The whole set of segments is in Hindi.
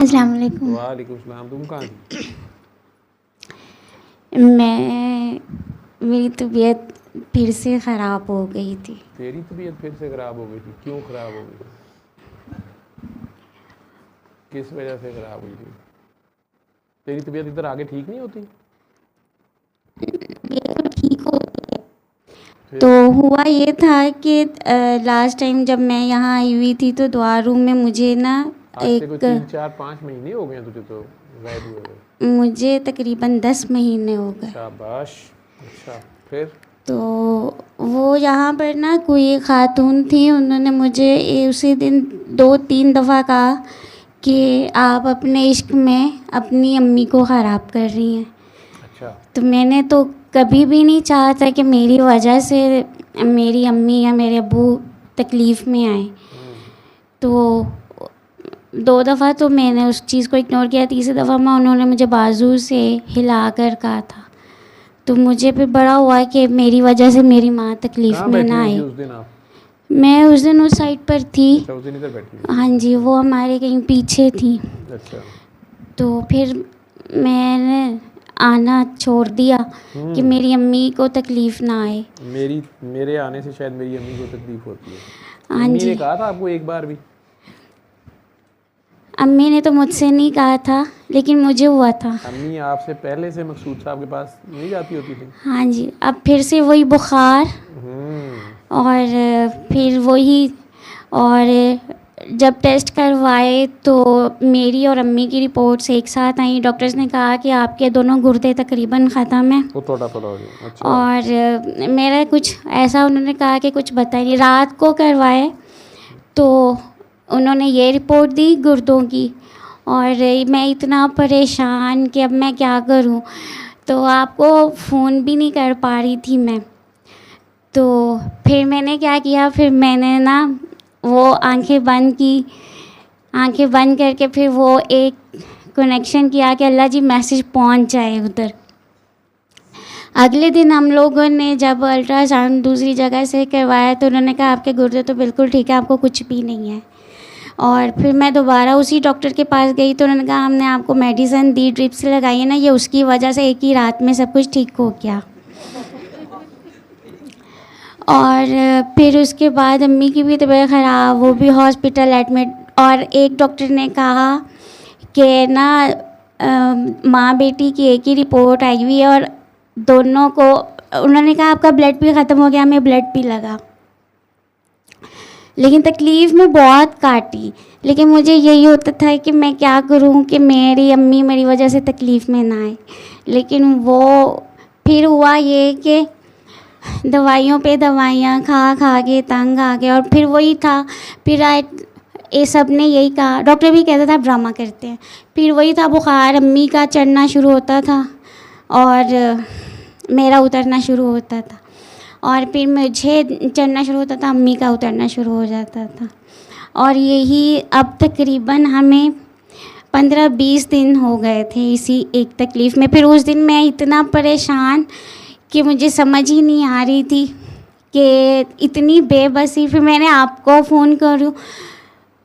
अस्सलाम वालेकुम। वालेकुम सलाम। तुम कहाँ थी? मेरी तबीयत फिर से ख़राब हो गई थी। तेरी तबीयत फिर से ख़राब हो गई थी? क्यों ख़राब हो गई थी? किस वजह से ख़राब हुई थी? तेरी तबीयत इधर आगे ठीक नहीं होती? ये तो ठीक हो गई। तो फिर हुआ ये था कि लास्ट टाइम जब मैं यहाँ आई हुई थी तो दुआ रूम में मुझे ना आज से कोई एक 3 4 5 महीने हो गए हैं तुझे तो गायब हुए हुए। मुझे तकरीबन 10 महीने हो गए। शाबाश। अच्छा, फिर? तो वो यहाँ पर ना कोई खातून थी, उन्होंने मुझे उसी दिन 2-3 दफ़ा कहा कि आप अपने इश्क में अपनी अम्मी को ख़राब कर रही हैं। अच्छा। तो मैंने तो कभी भी नहीं चाहा था कि मेरी वजह से मेरी अम्मी या मेरे अब्बू तकलीफ़ में आए। तो 2 दफ़ा तो मैंने उस चीज़ को इग्नोर किया, तीसरी दफ़ा में उन्होंने मुझे बाजू से हिला कर कहा था। तो मुझे फिर बड़ा हुआ कि मेरी वजह से मेरी माँ तकलीफ़ कहाँ में बैठी ना हुई थी आए। उस दिन आप? मैं उस दिन उस साइड पर थी। अच्छा, उस दिन इधर बैठी हुई हाँ जी, वो हमारे कहीं पीछे थी। थी। अच्छा। तो फिर मैंने आना छोड़ दिया कि मेरी अम्मी को तकलीफ़ ना आए। मेरे आने से शायद मेरी अम्मी को तकलीफ होती है। हाँ अम्मी ने जी, कहा था आपको एक बार भी? अम्मी ने तो मुझसे नहीं कहा था, लेकिन मुझे हुआ था। अम्मी आपसे पहले से मकसूद साहब के पास नहीं जाती होती थी? हाँ जी, अब फिर से वही बुखार और फिर वही, और जब टेस्ट करवाए तो मेरी और अम्मी की रिपोर्ट्स एक साथ आई। डॉक्टर्स ने कहा कि आपके दोनों गुर्दे तकरीबन ख़त्म हैं। वो थोड़ा थोड़ा हो गया। अच्छा। और मेरा कुछ ऐसा उन्होंने कहा कि कुछ बताया नहीं। रात को करवाए तो उन्होंने ये रिपोर्ट दी गुर्दों की, और मैं इतना परेशान कि अब मैं क्या करूं। तो आपको फ़ोन भी नहीं कर पा रही थी मैं। तो फिर मैंने क्या किया, फिर मैंने ना वो आंखें बंद की, आंखें बंद करके फिर वो एक कनेक्शन किया कि अल्लाह जी मैसेज पहुंच जाए उधर। अगले दिन हम लोगों ने जब अल्ट्रासाउंड दूसरी जगह से करवाया तो उन्होंने कहा आपके गुर्दे तो बिल्कुल ठीक है, आपको कुछ भी नहीं है। और फिर मैं दोबारा उसी डॉक्टर के पास गई तो उन्होंने कहा हमने आपको मेडिसिन दी, ड्रिप्स लगाई है ना, ये उसकी वजह से एक ही रात में सब कुछ ठीक हो गया। और फिर उसके बाद अम्मी की भी तबीयत ख़राब, वो भी हॉस्पिटल एडमिट। और एक डॉक्टर ने कहा कि ना माँ बेटी की एक ही रिपोर्ट आई हुई है और दोनों को, उन्होंने कहा आपका ब्लड भी ख़त्म हो गया, हमें ब्लड भी लगा। लेकिन तकलीफ़ में बहुत काटी, लेकिन मुझे यही होता था कि मैं क्या करूं कि मेरी अम्मी मेरी वजह से तकलीफ़ में ना आए। लेकिन वो फिर हुआ ये कि दवाइयों पे दवाइयाँ खा खा के तंग आ गए। और फिर वही था, फिर ये सब ने यही कहा, डॉक्टर भी कहता था आप ड्रामा करते हैं। फिर वही था, बुखार अम्मी का चढ़ना शुरू होता था और मेरा उतरना शुरू होता था, और फिर मुझे चढ़ना शुरू होता था, अम्मी का उतरना शुरू हो जाता था। और यही अब तकरीबन हमें 15-20 दिन हो गए थे इसी एक तकलीफ़ में। फिर उस दिन मैं इतना परेशान कि मुझे समझ ही नहीं आ रही थी कि इतनी बेबसी। फिर मैंने आपको फ़ोन करूं,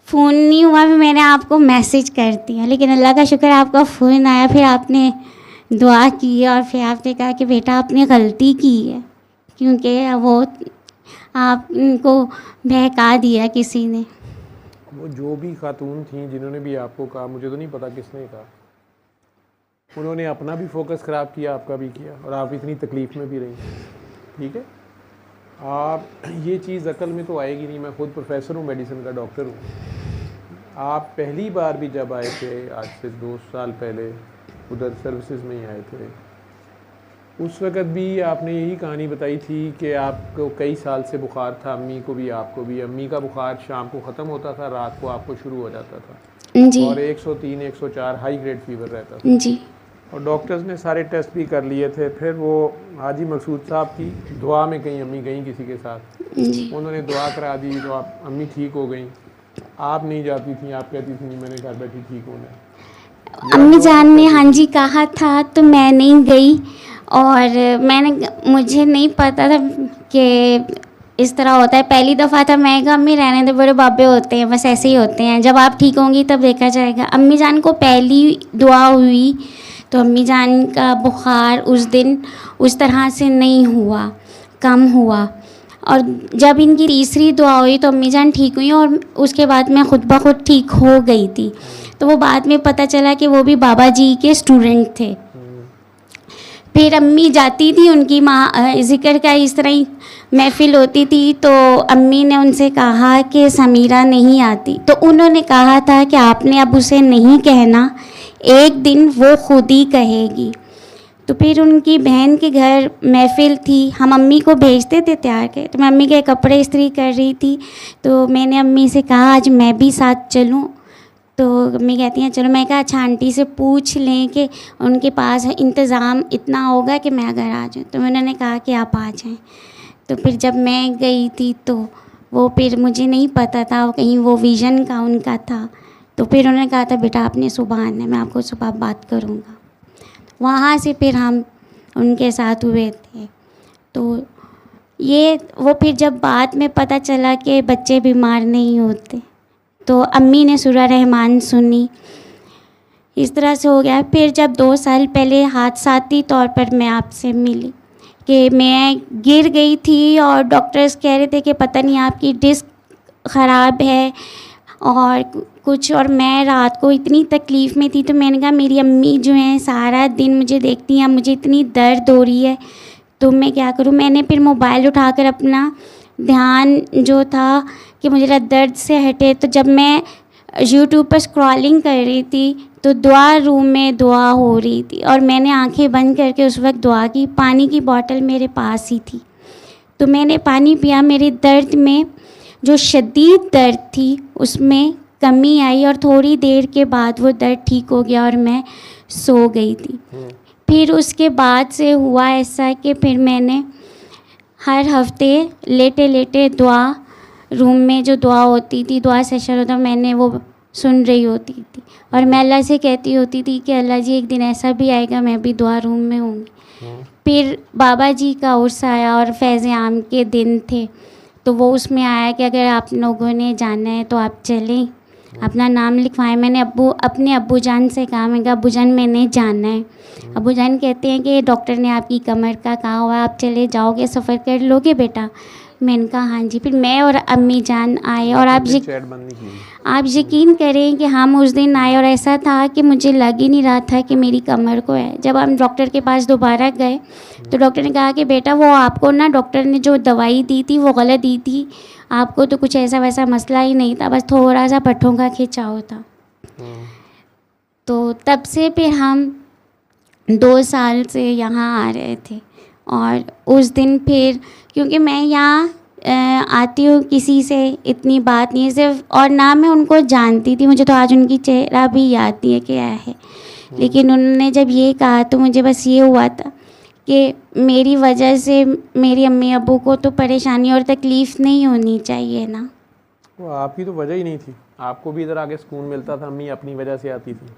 फ़ोन नहीं हुआ, फिर मैंने आपको मैसेज कर दिया, लेकिन अल्लाह का शुक्र आपका फ़ोन आया। फिर आपने दुआ की और फिर आपने कहा कि बेटा आपने गलती की है, क्योंकि वो आपको बहका दिया किसी ने। वो जो भी खातून थी जिन्होंने भी आपको कहा, मुझे तो नहीं पता किसने कहा, उन्होंने अपना भी फोकस ख़राब किया, आपका भी किया, और आप इतनी तकलीफ़ में भी रही। ठीक है, आप ये चीज़ अकल में तो आएगी नहीं। मैं खुद प्रोफेसर हूँ, मेडिसिन का डॉक्टर हूँ। आप पहली बार भी जब आए थे आज से 2 साल पहले, उधर सर्विसेज में ही आए थे, उस वक़्त भी आपने यही कहानी बताई थी कि आपको कई साल से बुखार था, अम्मी को भी आपको भी। अम्मी का बुखार शाम को ख़त्म होता था, रात को आपको शुरू हो जाता था जी और 103 104 हाई ग्रेड फीवर रहता था। जी और डॉक्टर्स ने सारे टेस्ट भी कर लिए थे। फिर वो हाजी मकसूद साहब की दुआ में कहीं अम्मी गई किसी के साथ, जी। उन्होंने दुआ करा दी तो आप अम्मी ठीक हो गई। आप नहीं जाती थी, आप कहती थी नहीं मैंने घर बैठी ठीक होना। अम्मी जान ने हाँ जी कहा था तो मैं नहीं गई, और मुझे नहीं पता था कि इस तरह होता है। पहली दफ़ा था, मैं कहा अम्मी रहने दो, बड़े बाबे होते हैं, बस ऐसे ही होते हैं, जब आप ठीक होंगी तब देखा जाएगा। अम्मी जान को पहली दुआ हुई तो अम्मी जान का बुखार उस दिन उस तरह से नहीं हुआ, कम हुआ। और जब इनकी तीसरी दुआ हुई तो अम्मी जान ठीक हुई और उसके बाद मैं खुद ब खुद ठीक हो गई थी। तो वो बाद में पता चला कि वो भी बाबा जी के स्टूडेंट थे। फिर अम्मी जाती थी, उनकी माँ ज़िक्र का इस तरह ही महफ़िल होती थी, तो अम्मी ने उनसे कहा कि समीरा नहीं आती, तो उन्होंने कहा था कि आपने अब उसे नहीं कहना, एक दिन वो खुद ही कहेगी। तो फिर उनकी बहन के घर महफ़िल थी, हम अम्मी को भेजते थे तैयार के, तो मैं अम्मी के कपड़े इस्त्री कर रही थी, तो मैंने अम्मी से कहा आज मैं भी साथ चलूँ। तो अम्मी कहती हैं चलो। मैं कहा अच्छा आंटी से पूछ लें कि उनके पास इंतज़ाम इतना होगा कि मैं अगर आ जाऊँ। तो उन्होंने कहा कि आप आ जाएं। तो फिर जब मैं गई थी तो वो फिर मुझे नहीं पता था, कहीं वो विज़न का उनका था। तो फिर उन्होंने कहा था बेटा आपने सुबह आना है, मैं आपको सुबह बात करूँगा। वहाँ से फिर हम उनके साथ हुए थे। तो ये वो फिर जब बाद में पता चला कि बच्चे बीमार नहीं होते, तो अम्मी ने सूरह रहमान सुनी, इस तरह से हो गया। फिर जब 2 साल पहले हादसाती तौर पर मैं आपसे मिली कि मैं गिर गई थी और डॉक्टर्स कह रहे थे कि पता नहीं आपकी डिस्क ख़राब है और कुछ, और मैं रात को इतनी तकलीफ़ में थी। तो मैंने कहा मेरी अम्मी जो हैं सारा दिन मुझे देखती हैं, मुझे इतनी दर्द हो रही है तो मैं क्या करूँ। मैंने फिर मोबाइल उठाकर अपना ध्यान जो था कि मुझे दर्द से हटे, तो जब मैं यूट्यूब पर स्क्रॉलिंग कर रही थी तो दुआ रूम में दुआ हो रही थी और मैंने आंखें बंद करके उस वक्त दुआ की। पानी की बोतल मेरे पास ही थी, तो मैंने पानी पिया। मेरे दर्द में जो शदीद दर्द थी उसमें कमी आई और थोड़ी देर के बाद वो दर्द ठीक हो गया और मैं सो गई थी। फिर उसके बाद से हुआ ऐसा कि फिर मैंने हर हफ्ते लेटे लेटे दुआ रूम में जो दुआ होती थी, दुआ सेशन होता, मैंने वो सुन रही होती थी और मैं अल्लाह से कहती होती थी कि अल्लाह जी एक दिन ऐसा भी आएगा मैं भी दुआ रूम में होंगी। फिर बाबा जी का उर्स आया और फैज़ आम के दिन थे, तो वो उसमें आया कि अगर आप लोगों ने जाना है तो आप चलें, अपना नाम लिखवाएं। मैंने अपने अब्बू जान से कहा, मैं कहा अब्बू जान मैंने जाना है। अब्बू जान कहते हैं कि डॉक्टर ने आपकी कमर का कहा हुआ, आप चले जाओगे, सफ़र कर लोगे बेटा। मैंने कहा हाँ जी। फिर मैं और अम्मी जान आए और आप यकीन करें कि हम उस दिन आए और ऐसा था कि मुझे लग ही नहीं रहा था कि मेरी कमर को है। जब हम डॉक्टर के पास दोबारा गए तो डॉक्टर ने कहा कि बेटा वो आपको ना डॉक्टर ने जो दवाई दी थी वो गलत दी थी, आपको तो कुछ ऐसा वैसा मसला ही नहीं था, बस थोड़ा सा पट्ठों का खिंचाव था। तो तब से फिर हम 2 साल से यहाँ आ रहे थे और उस दिन फिर क्योंकि मैं यहाँ आती हूँ किसी से इतनी बात नहीं है सिर्फ, और ना मैं उनको जानती थी, मुझे तो आज उनकी चेहरा भी याद नहीं है क्या है, लेकिन उन्होंने जब ये कहा तो मुझे बस ये हुआ था कि मेरी वजह से मेरी अम्मी अब्बू को तो परेशानी और तकलीफ़ नहीं होनी चाहिए ना। वो आपकी तो वजह ही नहीं थी, आपको भी इधर आके सुकून मिलता था, अम्मी अपनी वजह से आती थी,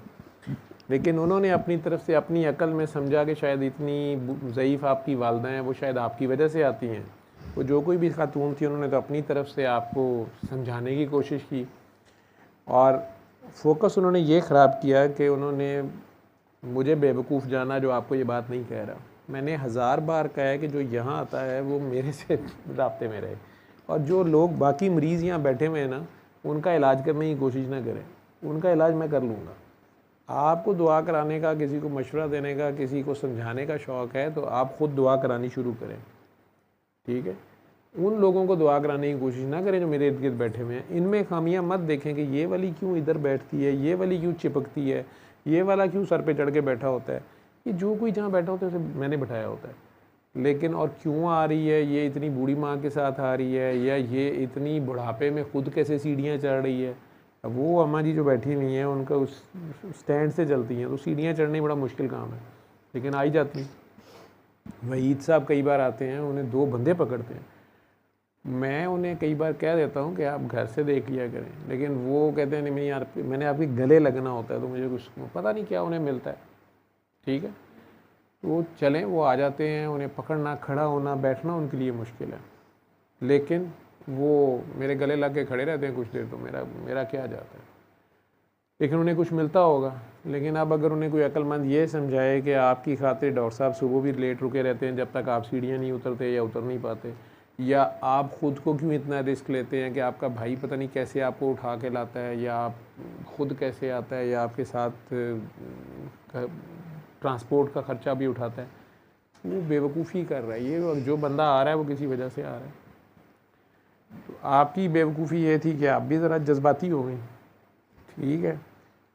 लेकिन उन्होंने अपनी तरफ से अपनी अकल में समझा कि शायद इतनी ज़ईफ़ आपकी वालदा हैं, वो शायद आपकी वजह से आती हैं। वो जो कोई भी खातून थी उन्होंने तो अपनी तरफ से आपको समझाने की कोशिश की और फोकस उन्होंने ये ख़राब किया कि उन्होंने मुझे बेवकूफ़ जाना जो आपको ये बात नहीं कह रहा। मैंने 1000 बार कहा है कि जो यहाँ आता है वो मेरे से राब्ते में रहे और जो लोग बाकी मरीज़ यहाँ बैठे हुए हैं ना उनका इलाज करने की कोशिश ना करें, उनका इलाज मैं कर लूँगा। आपको दुआ कराने का, किसी को मशवरा देने का, किसी को समझाने का शौक़ है तो आप ख़ुद दुआ करानी शुरू करें, ठीक है। उन लोगों को दुआ कराने की कोशिश ना करें जो मेरे इर्द गिर्द बैठे हुए हैं। इनमें खामियां मत देखें कि ये वाली क्यों इधर बैठती है, ये वाली क्यों चिपकती है, ये वाला क्यों सर पे चढ़ के बैठा होता है। ये जो कोई जहाँ बैठा होता है उसे मैंने बैठाया होता है, लेकिन और क्यों आ रही है, ये इतनी बूढ़ी माँ के साथ आ रही है या ये इतनी बुढ़ापे में खुद कैसे सीढ़ियाँ चढ़ रही है। अब वो अम्मा जी जो बैठी हुई हैं उनका उस स्टैंड से चलती हैं तो सीढ़ियाँ चढ़ने बड़ा मुश्किल काम है, लेकिन आई जाती हैं। वहीद साहब कई बार आते हैं, उन्हें 2 बंदे पकड़ते हैं, मैं उन्हें कई बार कह देता हूँ कि आप घर से देख लिया करें, लेकिन वो कहते हैं नहीं यार मैंने आपके गले लगना होता है तो मुझे कुछ पता नहीं क्या उन्हें मिलता है, ठीक है। वो चलें, वो आ जाते हैं, उन्हें पकड़ना, खड़ा होना, बैठना उनके लिए मुश्किल है। लेकिन वो मेरे गले लग के खड़े रहते हैं कुछ देर, तो मेरा क्या जाता है। लेकिन उन्हें कुछ मिलता होगा। लेकिन अब अगर उन्हें कोई अक्लमंद ये समझाए कि आपकी खातिर डॉक्टर साहब सुबह भी लेट रुके रहते हैं जब तक आप सीढ़ियाँ नहीं उतरते या उतर नहीं पाते, या आप ख़ुद को क्यों इतना रिस्क लेते हैं कि आपका भाई पता नहीं कैसे आपको उठा के लाता है, या आप ख़ुद कैसे आता है, या आपके साथ ट्रांसपोर्ट का ख़र्चा भी उठाता है, वो बेवकूफ़ी कर रहा है। ये जो बंदा आ रहा है वो किसी वजह से आ रहा है। तो आपकी बेवकूफ़ी ये थी कि आप भी ज़रा जज्बाती हो गई, ठीक है,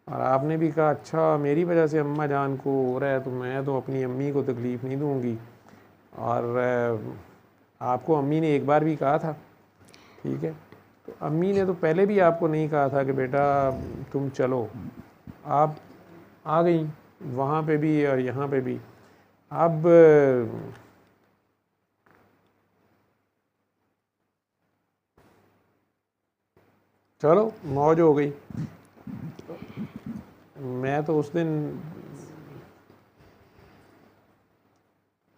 और आपने भी कहा अच्छा मेरी वजह से अम्मा जान को हो रहा है तो मैं तो अपनी अम्मी को तकलीफ़ नहीं दूंगी। और आपको अम्मी ने एक बार भी कहा था, ठीक है, तो अम्मी ने तो पहले भी आपको नहीं कहा था कि बेटा तुम चलो। आप आ गई वहाँ पे भी और यहाँ पे भी। अब चलो मौज हो गई। मैं तो उस दिन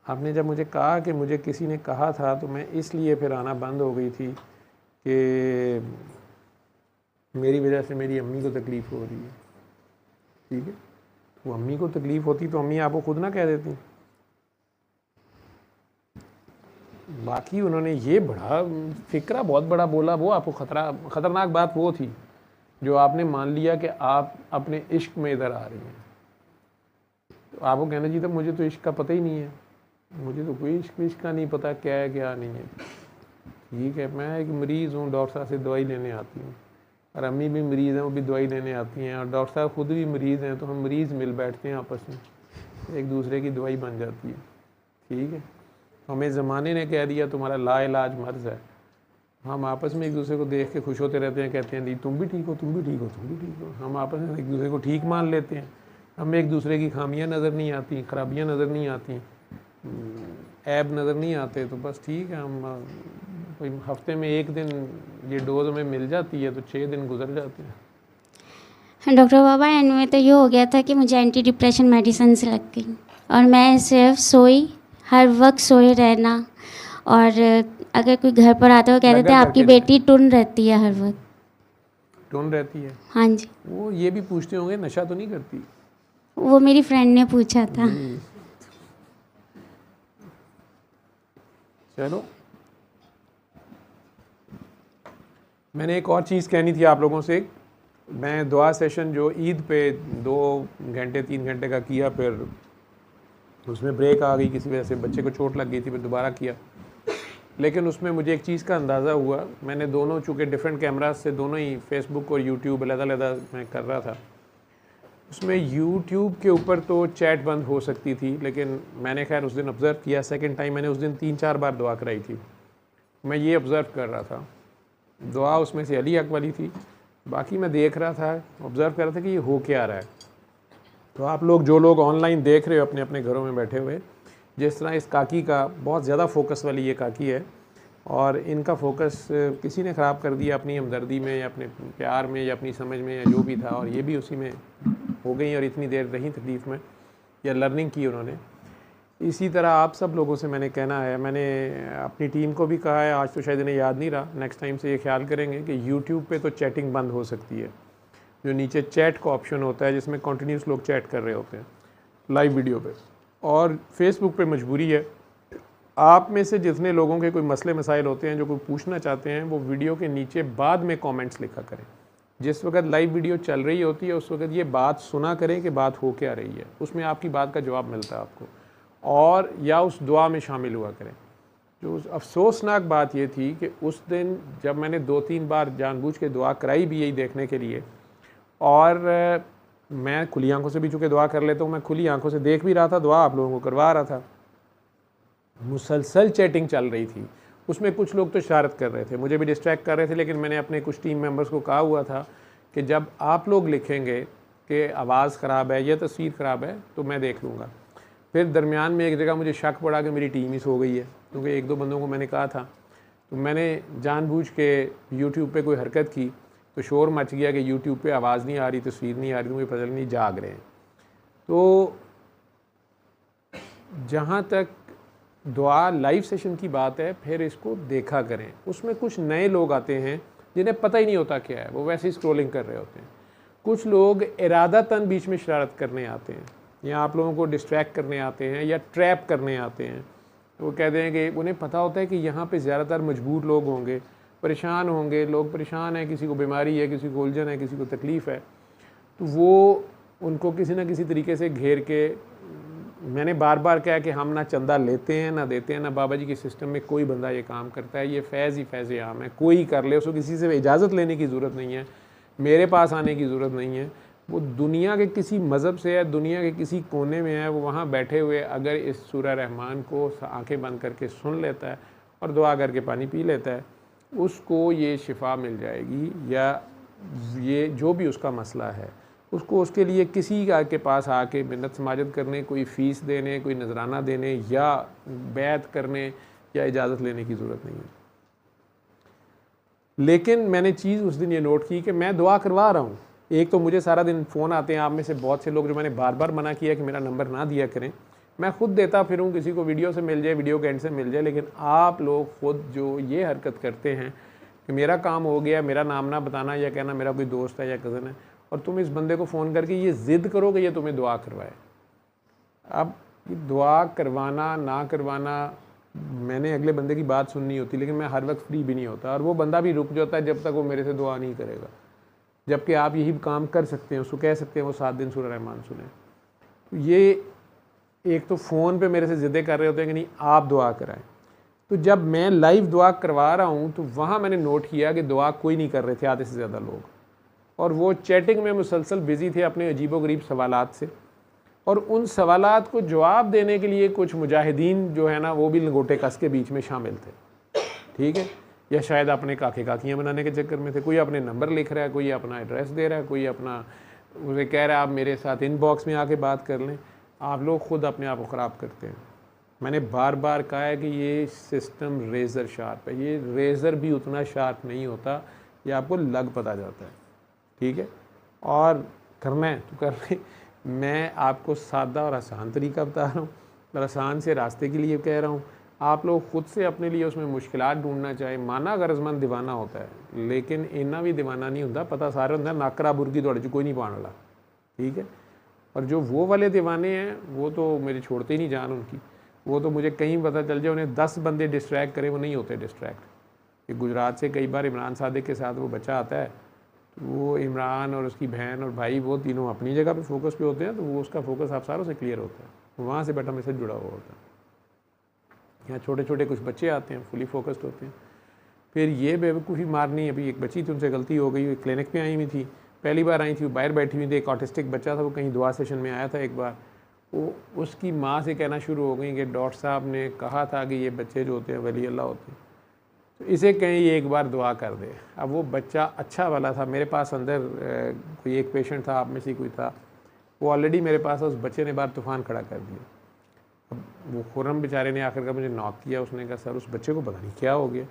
आपने जब मुझे कहा कि मुझे किसी ने कहा था, तो मैं इसलिए फिर आना बंद हो गई थी कि मेरी वजह से मेरी अम्मी को तकलीफ़ हो रही है, ठीक है। तो अम्मी को तकलीफ़ होती तो अम्मी आपको खुद ना कह देती। बाकी उन्होंने ये बड़ा फ़िक्रा बहुत बड़ा बोला, वो आपको ख़तरनाक बात वो थी जो आपने मान लिया कि आप अपने इश्क में इधर आ रही हैं। तो आपको कहना चाहिए था मुझे तो इश्क का पता ही नहीं है, मुझे तो कोई इश्क का नहीं पता क्या है क्या नहीं है, ठीक है। मैं एक मरीज़ हूँ, डॉक्टर साहब से दवाई लेने आती हूँ, और अम्मी भी मरीज़ हैं, वो भी दवाई लेने आती हैं, और डॉक्टर साहब खुद भी मरीज़ हैं, तो हम मरीज़ मिल बैठते हैं आपस में, एक दूसरे की दवाई बन जाती है, ठीक है। हमें ज़माने ने कह दिया तुम्हारा लाइलाज मर्ज़ है, हम आपस में एक दूसरे को देख के खुश होते रहते हैं, कहते हैं नहीं तुम भी ठीक हो, तुम भी ठीक हो, तुम भी ठीक हो। हम आपस में एक दूसरे को ठीक मान लेते हैं, हमें एक दूसरे की खामियां नज़र नहीं आती, खराबियां नज़र नहीं आती, ऐब नज़र नहीं आते, तो बस ठीक है। हम कोई हफ्ते में एक दिन ये डोज हमें मिल जाती है तो 6 दिन गुजर जाते हैं। डॉक्टर बाबा एंड में तो ये हो गया था कि मुझे एंटी डिप्रेशन मेडिसिन से लग गई, और मैं सिर्फ सोई, हर वक्त सोए रहना, और अगर कोई घर पर आता है वो कहते थे आपकी बेटी टुन रहती है, हर वक्त टुन रहती है। हाँ जी। वो ये भी पूछते होंगे नशा तो नहीं करती? वो मेरी फ्रेंड ने पूछा था। चलो, मैंने एक और चीज़ कहनी थी आप लोगों से। मैं दुआ सेशन जो ईद पे 2 घंटे 3 घंटे का किया, फिर उसमें ब्रेक आ गई, किसी वजह से बच्चे को चोट लग गई थी, फिर दोबारा किया। लेकिन उसमें मुझे एक चीज़ का अंदाज़ा हुआ, मैंने दोनों चूँकि डिफरेंट कैमराज से दोनों ही फेसबुक और यूट्यूब अलग-अलग मैं कर रहा था। उसमें यूट्यूब के ऊपर तो चैट बंद हो सकती थी, लेकिन मैंने खैर उस दिन ऑब्ज़र्व किया, सेकंड टाइम मैंने उस दिन 3-4 बार दुआ कराई थी। मैं ये ऑब्ज़र्व कर रहा था, दुआ उसमें से अली हक वाली थी, बाकी मैं देख रहा था, ऑब्ज़र्व कर रहा था कि ये हो क्या रहा है। तो आप लोग जो लोग ऑनलाइन देख रहे हो अपने अपने घरों में बैठे हुए, जिस तरह इस काकी का बहुत ज़्यादा फोकस वाली ये काकी है, और इनका फोकस किसी ने ख़राब कर दिया अपनी हमदर्दी में या अपने प्यार में या अपनी समझ में या जो भी था, और ये भी उसी में हो गई और इतनी देर रही तकलीफ़ में या लर्निंग की उन्होंने। इसी तरह आप सब लोगों से मैंने कहना है, मैंने अपनी टीम को भी कहा है, आज तो शायद इन्हें याद नहीं रहा, नेक्स्ट टाइम से ये ख्याल करेंगे कि यूट्यूब पे तो चैटिंग बंद हो सकती है। जो नीचे चैट का ऑप्शन होता है जिसमें कंटिन्यूस लोग चैट कर रहे होते हैं लाइव वीडियो पे, और फेसबुक पे मजबूरी है, आप में से जितने लोगों के कोई मसले मसाइल होते हैं जो कोई पूछना चाहते हैं, वो वीडियो के नीचे बाद में कमेंट्स लिखा करें। जिस वक्त लाइव वीडियो चल रही होती है उस वक्त ये बात सुना करें कि बात हो क्या रही है, उसमें आपकी बात का जवाब मिलता है आपको, और या उस दुआ में शामिल हुआ करें। जो अफसोसनाक बात ये थी कि उस दिन जब मैंने 2-3 बार जानबूझ के दुआ कराई भी यही देखने के लिए, और मैं खुली आंखों से भी चूँकि दुआ कर लेता हूँ, मैं खुली आंखों से देख भी रहा था दुआ, आप लोगों को करवा रहा था, मुसलसल चैटिंग चल रही थी। उसमें कुछ लोग तो शरारत कर रहे थे, मुझे भी डिस्ट्रैक्ट कर रहे थे, लेकिन मैंने अपने कुछ टीम मेंबर्स को कहा हुआ था कि जब आप लोग लिखेंगे कि आवाज़ ख़राब है या तस्वीर ख़राब है तो मैं देख लूँगा। फिर दरमियान में एक जगह मुझे शक पड़ा कि मेरी टीम ही सो गई है, क्योंकि 1-2 बंदों को मैंने कहा था, तो मैंने जानबूझ के यूट्यूब पे कोई हरकत की तो शोर मच गया कि यूट्यूब पे आवाज़ नहीं आ रही, तस्वीर नहीं आ रही, तो मुझे पता नहीं जाग रहे हैं। तो जहाँ तक दुआ लाइव सेशन की बात है, फिर इसको देखा करें। उसमें कुछ नए लोग आते हैं जिन्हें पता ही नहीं होता क्या है, वो वैसे ही स्क्रॉलिंग कर रहे होते हैं। कुछ लोग इरादतन बीच में शरारत करने आते हैं, या आप लोगों को डिस्ट्रैक्ट करने आते हैं, या ट्रैप करने आते हैं। वो कहते हैं कि उन्हें पता होता है कि यहाँ पे ज़्यादातर मजबूर लोग होंगे, परेशान होंगे, लोग परेशान हैं, किसी को बीमारी है, किसी को उलझन है, किसी को तकलीफ़ है, तो वो उनको किसी न किसी तरीके से घेर के, मैंने बार बार कहा कि हम ना चंदा लेते हैं ना देते हैं, ना बाबा जी के सिस्टम में कोई बंदा ये काम करता है, ये फैज़ ही फैज़ आम है, कोई कर ले, उसको किसी से इजाज़त लेने की ज़रूरत नहीं है, मेरे पास आने की ज़रूरत नहीं है। वो दुनिया के किसी मज़हब से है, दुनिया के किसी कोने में है, वो वहाँ बैठे हुए अगर इस सूरह रहमान को आंखें बंद करके सुन लेता है और दुआ करके पानी पी लेता है, उसको ये शिफा मिल जाएगी, या ये जो भी उसका मसला है उसको उसके लिए किसी के पास आके मिन्नत समाजत करने, कोई फ़ीस देने, कोई नजराना देने या बैत करने या इजाज़त लेने की ज़रूरत नहीं है। लेकिन मैंने चीज़ उस दिन ये नोट की कि मैं दुआ करवा रहा हूँ। एक तो मुझे सारा दिन फ़ोन आते हैं, आप में से बहुत से लोग जो मैंने बार बार मना किया कि मेरा नंबर ना दिया करें, मैं ख़ुद देता फिरूँ, किसी को वीडियो से मिल जाए, वीडियो के एंड से मिल जाए, लेकिन आप लोग ख़ुद जो ये हरकत करते हैं कि मेरा काम हो गया, मेरा नाम ना बताना या कहना मेरा कोई दोस्त है या कज़न है, और तुम इस बंदे को फ़ोन करके ये ज़िद करो कि ये तुम्हें दुआ करवाए। अब दुआ करवाना ना करवाना, मैंने अगले बंदे की बात सुननी होती, लेकिन मैं हर वक्त फ्री भी नहीं होता, और वो बंदा भी रुक जाता है जब तक वो मेरे से दुआ नहीं करेगा। जबकि आप यही काम कर सकते हैं, उसको कह सकते हैं वो 7 दिन सूरह रहमान सुने। तो ये एक तो फ़ोन पे मेरे से ज़िद्दें कर रहे होते हैं कि नहीं आप दुआ कराएं। तो जब मैं लाइव दुआ करवा रहा हूँ तो वहाँ मैंने नोट किया कि दुआ कोई नहीं कर रहे थे आधे से ज़्यादा लोग, और वो चैटिंग में मुसलसल बिज़ी थे अपने अजीबोगरीब सवालात से, और उन सवालात को जवाब देने के लिए कुछ मुजाहिदीन जो है ना वो भी लंगोटे कस के बीच में शामिल थे, ठीक है, या शायद अपने काके काकियाँ बनाने के चक्कर में थे। कोई अपने नंबर लिख रहा है, कोई अपना एड्रेस दे रहा है, कोई अपना उसे कह रहा है आप मेरे साथ इनबॉक्स में आके बात कर लें। आप लोग ख़ुद अपने आप को ख़राब करते हैं। मैंने बार बार कहा है कि ये सिस्टम रेज़र शार्प है, ये रेज़र भी उतना शार्प नहीं होता, ये आपको लग पता जाता है, ठीक है, और करना है तो कर ले। मैं आपको सादा और आसान तरीका बता रहा हूँ और आसान से रास्ते के लिए कह रहा हूँ। आप लोग ख़ुद से अपने लिए उसमें मुश्किलात ढूंढना चाहे। माना गरजमंद दीवाना होता है, लेकिन इन्ना भी दीवाना नहीं होता, पता सारे होंगे नाकरा बुरगी दौड़ च कोई नहीं पाने वाला, ठीक है। और जो वो वाले दीवाने हैं वो तो मेरे छोड़ते ही नहीं जान उनकी, वो तो मुझे कहीं पता चल जाए उन्हें 10 बंदे डिस्ट्रैक्ट करें, वो नहीं होते डिस्ट्रैक्ट। ये गुजरात से कई बार इमरान सादिक के साथ वो बच्चा आता है, तो वो इमरान और उसकी बहन और भाई वो तीनों अपनी जगह पे फोकस पे होते हैं, तो वो उसका फोकस आप सारों से क्लियर होता है, वहाँ से बेटा मैसेज जुड़ा हुआ होता है। यहाँ छोटे छोटे कुछ बच्चे आते हैं फुली फोकस्ड होते हैं। फिर ये बेवकूफ़ी मारनी, अभी एक बच्ची थी उनसे गलती हो गई, क्लिनिक पे आई हुई थी, पहली बार आई थी, वो बाहर बैठी हुई थी, एक ऑटिस्टिक बच्चा था, वो कहीं दुआ सेशन में आया था एक बार, वो उसकी माँ से कहना शुरू हो गई कि डॉक्टर साहब ने कहा था कि ये बच्चे जो होते हैं वली अल्लाह होते हैं, तो इसे कहीं ये एक बार दुआ कर दे। अब वो बच्चा अच्छा वाला था, मेरे पास अंदर कोई एक पेशेंट था, आप में से कोई था, वो ऑलरेडी मेरे पास, उस बच्चे ने बार तूफ़ान खड़ा कर दिया। अब वो खुर्रम बेचारे ने आखिर का मुझे नॉक किया, उसने कहा सर उस बच्चे को पता नहीं क्या हो गया।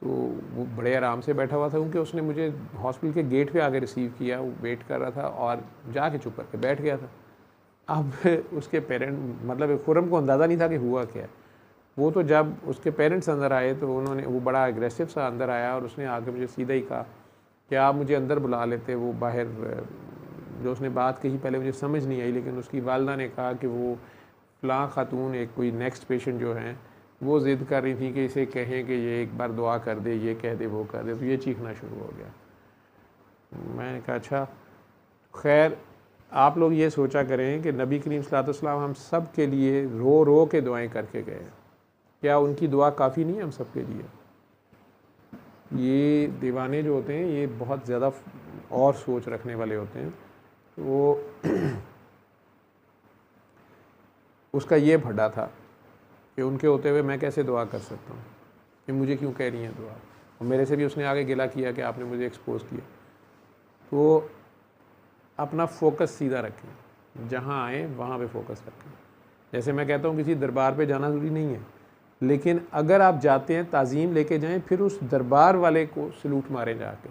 तो वो बड़े आराम से बैठा हुआ था, क्योंकि उसने मुझे हॉस्पिटल के गेट पे आके रिसीव किया, वो वेट कर रहा था और जाके चुप करके बैठ गया था। अब उसके पेरेंट, मतलब खुर्रम को अंदाज़ा नहीं था कि हुआ क्या है। वो तो जब उसके पेरेंट्स अंदर आए तो उन्होंने, वो बड़ा एग्रेसिव सा अंदर आया और उसने आके मुझे सीधा ही कहा कि आप मुझे अंदर बुला लेते। वो बाहर जो उसने बात कही पहले मुझे समझ नहीं आई, लेकिन उसकी वालदा ने कहा कि वो फ़लाँ खातून, एक कोई नेक्स्ट पेशेंट जो हैं, वो ज़िद कर रही थी कि इसे कहें कि ये एक बार दुआ कर दे, ये कह दे, वो कर दे, तो ये चीखना शुरू हो गया। मैंने कहा अच्छा खैर, आप लोग ये सोचा करें कि नबी करीम सल्लल्लाहु अलैहि वसल्लम हम सब के लिए रो रो के दुआएं करके गए, क्या उनकी दुआ काफ़ी नहीं है हम सब के लिए? ये दीवाने जो होते हैं ये बहुत ज़्यादा और सोच रखने वाले होते हैं। तो उसका ये फटा था कि उनके होते हुए मैं कैसे दुआ कर सकता हूँ, कि मुझे क्यों कह रही हैं दुआ। और मेरे से भी उसने आगे गिला किया कि आपने मुझे एक्सपोज किया। तो अपना फोकस सीधा रखें, जहाँ आए वहाँ पे फोकस रखें। जैसे मैं कहता हूँ किसी दरबार पे जाना ज़रूरी नहीं है, लेकिन अगर आप जाते हैं ताज़ीम लेके जाएं, फिर उस दरबार वाले को सलूट मारे जाके।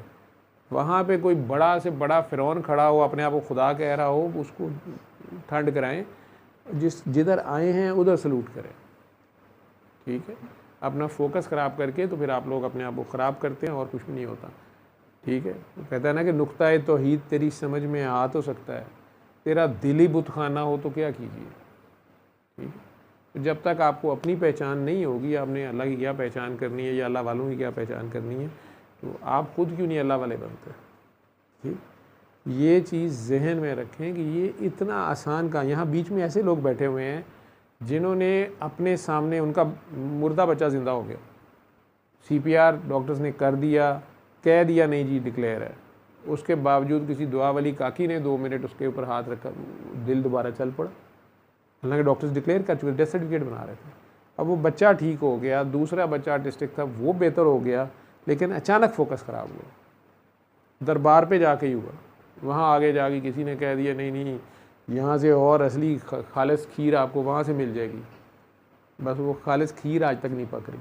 वहाँ पे कोई बड़ा से बड़ा फ़िरौन खड़ा हो, अपने आप को खुदा कह रहा हो, उसको ठंड कराएं, जिधर आए हैं उधर सलूट करें। ठीक है, अपना फोकस ख़राब करके तो फिर आप लोग अपने आप को ख़राब करते हैं और कुछ भी नहीं होता। ठीक है, तो कहता है ना कि नुक्ता तौहीद तेरी समझ में आ तो सकता है, तेरा दिल ही बुत खाना हो तो क्या कीजिए। ठीक है, तो जब तक आपको अपनी पहचान नहीं होगी, आपने अल्लाह की क्या पहचान करनी है या अल्लाह वालों की क्या पहचान करनी है, तो आप खुद क्यों नहीं अल्लाह वाले बनते। ठीक, ये चीज़ जहन में रखें कि ये इतना आसान का, यहाँ बीच में ऐसे लोग बैठे हुए हैं जिन्होंने अपने सामने उनका मुर्दा बच्चा ज़िंदा हो गया, CPR डॉक्टर्स ने कर दिया, कह दिया नहीं जी डिक्लेयर है, उसके बावजूद किसी दुआ वाली काकी ने 2 मिनट उसके ऊपर हाथ रखा, दिल दोबारा चल पड़ा। हालांकि डॉक्टर्स डिक्लेयर कर चुके, डेथ सर्टिफिकेट बना रहे थे। अब वो बच्चा ठीक हो गया, दूसरा बच्चा आर्टिस्टिक था, वो बेहतर हो गया, लेकिन अचानक फोकस ख़राब हुआ। दरबार पे जाके ही हुआ, वहाँ आगे जाके किसी ने कह दिया नहीं नहीं यहाँ से और असली खालिस खीर आपको वहाँ से मिल जाएगी। बस वो खालिस खीर आज तक नहीं पक रही।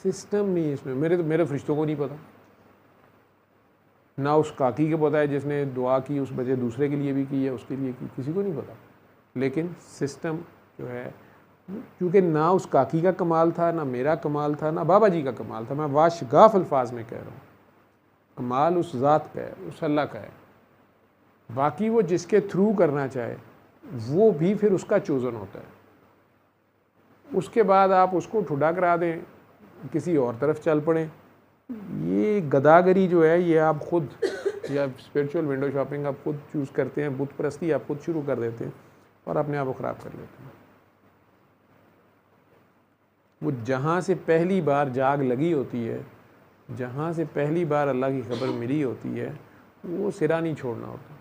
सिस्टम नहीं इसमें। मेरे फरिश्तों को नहीं पता, ना उस काकी के पता है जिसने दुआ की उस बच्चे दूसरे के लिए भी की है, उसके लिए की, किसी को नहीं पता। लेकिन सिस्टम जो है, क्योंकि ना उस काकी का कमाल था, ना मेरा कमाल था, ना बाबा जी का कमाल था, मैं वाशगाफ अल्फाज में कह रहा हूँ, कमाल उस ज़ात का है, उस अल्लाह का है। बाकी वो जिसके थ्रू करना चाहे वो भी फिर उसका चोज़न होता है। उसके बाद आप उसको ठुडा करा दें, किसी और तरफ चल पड़ें, ये गदागरी जो है ये आप खुद, या स्पिरिचुअल विंडो शॉपिंग आप खुद चूज़ करते हैं, बुत परस्ती आप खुद शुरू कर देते हैं और अपने आप को ख़राब कर लेते हैं। वो जहाँ से पहली बार जाग लगी होती है, जहाँ से पहली बार अल्लाह की खबर मिली होती है, वो सिरा नहीं छोड़ना होता।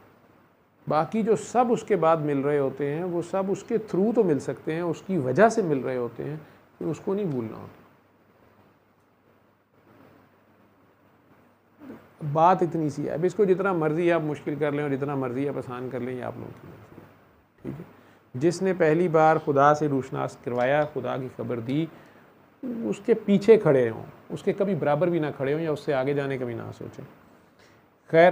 बाकी जो सब उसके बाद मिल रहे होते हैं वो सब उसके थ्रू तो मिल सकते हैं, उसकी वजह से मिल रहे होते हैं, तो उसको नहीं भूलना होता। बात इतनी सी है। अब इसको जितना मर्ज़ी आप मुश्किल कर लें और जितना मर्ज़ी आप आसान कर लें, ये आप लोगों की मर्ज़ी है। ठीक है, जिसने पहली बार खुदा से रूशनास करवाया, खुदा की खबर दी, उसके पीछे खड़े हों, उसके कभी बराबर भी ना खड़े हों या उससे आगे जाने का भी ना सोचें। खैर,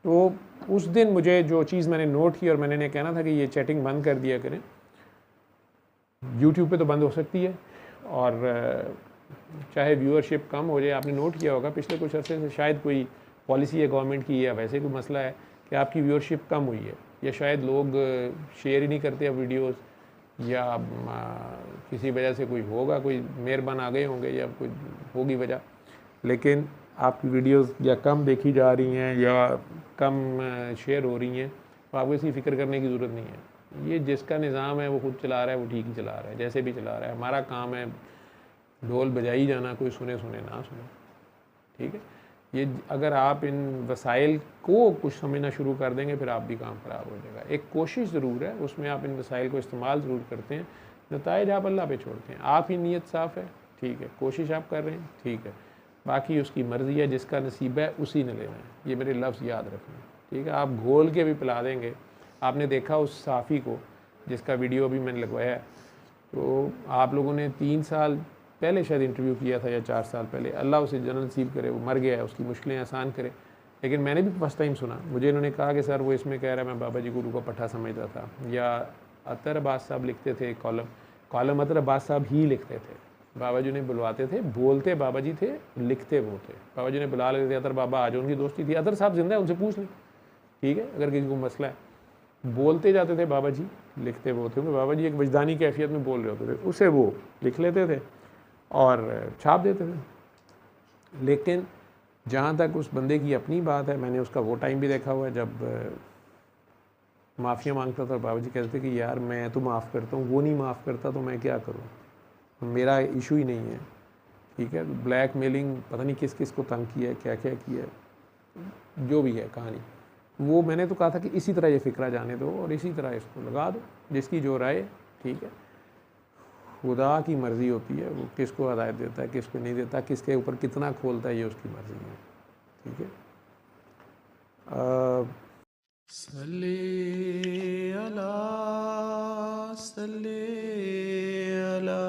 तो उस दिन मुझे जो चीज़ मैंने नोट की और मैंने ने कहना था कि ये चैटिंग बंद कर दिया करें, यूट्यूब पे तो बंद हो सकती है और चाहे व्यूअरशिप कम हो जाए। आपने नोट किया होगा पिछले कुछ अर्से से शायद कोई पॉलिसी है गवर्नमेंट की या वैसे कोई मसला है कि आपकी व्यूअरशिप कम हुई है, या शायद लोग शेयर ही नहीं करते अब वीडियोस, या किसी वजह से कोई होगा, कोई मेहरबान आ गए होंगे या कोई होगी वजह, लेकिन आपकी वीडियोस या कम देखी जा रही हैं या कम शेयर हो रही हैं, तो आपको इसकी फ़िक्र करने की ज़रूरत नहीं है। ये जिसका निज़ाम है वो खुद चला रहा है, वो ठीक ही चला रहा है, जैसे भी चला रहा है। हमारा काम है ढोल बजाई जाना, कोई सुने सुने ना सुने। ठीक है, ये अगर आप इन वसाइल को कुछ समझना शुरू कर देंगे फिर आप भी काम ख़राब हो जाएगा। एक कोशिश ज़रूर है, उसमें आप इन वसाइल को इस्तेमाल ज़रूर करते हैं, नताइज आप अल्लाह पे छोड़ते हैं। आप ही नीयत साफ़ है, ठीक है, कोशिश आप कर रहे हैं, ठीक है, बाकी उसकी मर्ज़ी है, जिसका नसीब है उसी ने लेना है। ये मेरे लफ्ज़ याद रखना, ठीक है। आप घोल के भी पिला देंगे। आपने देखा उस साफ़ी को जिसका वीडियो अभी मैंने लगवाया है, तो आप लोगों ने 3 साल पहले शायद इंटरव्यू किया था या 4 साल पहले। अल्लाह उसे जन्नत नसीब करे, वो मर गया है, उसकी मुश्किलें आसान करे। लेकिन मैंने भी फर्स्ट टाइम सुना, मुझे इन्होंने कहा कि सर वो इसमें कह रहा है मैं बाबा जी गुरु का पट्टा समझता था, या अतर अब्बास साहब लिखते थे कॉलम अतर अब्बास साहब ही लिखते थे। बाबा जी ने बुलवाते थे, बोलते बाबा जी थे, लिखते वो थे। बाबा जी ने बुला लेते थे, अतर बाबा आज उनकी दोस्ती थी, अतर साहब जिंदा है उनसे पूछ लें, ठीक है, अगर किसी को मसला है। बोलते जाते थे बाबा जी, लिखते वो थे। बाबा जी एक वजदानी कैफियत में बोल रहे होते थे, उसे वो लिख लेते थे और छाप देते थे। लेकिन जहाँ तक उस बंदे की अपनी बात है, मैंने उसका वो टाइम भी देखा हुआ है जब माफ़िया मांगता था। बाबा जी कहते थे कि यार मैं तो माफ़ करता हूँ, वो नहीं माफ़ करता तो मैं क्या करूँ, मेरा इशू ही नहीं है, ठीक है। ब्लैक मेलिंग पता नहीं किस किस को तंग किया है, क्या क्या किया है, जो भी है कहानी, वो मैंने तो कहा था कि इसी तरह ये फ़िक्रा जाने दो और इसी तरह इसको लगा दो, जिसकी जो राय, ठीक है। खुदा की मर्ज़ी होती है, वो किसको हदायत देता है, किसको नहीं देता, किसके ऊपर कितना खोलता है, ये उसकी मर्ज़ी है, ठीक है। सल्ले अला सल्ले अला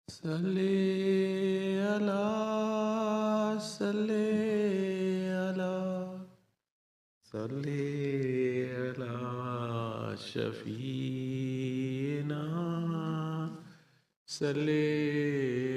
सल्ले अला सल्ले अला सल्ले अला शफीना सल्ले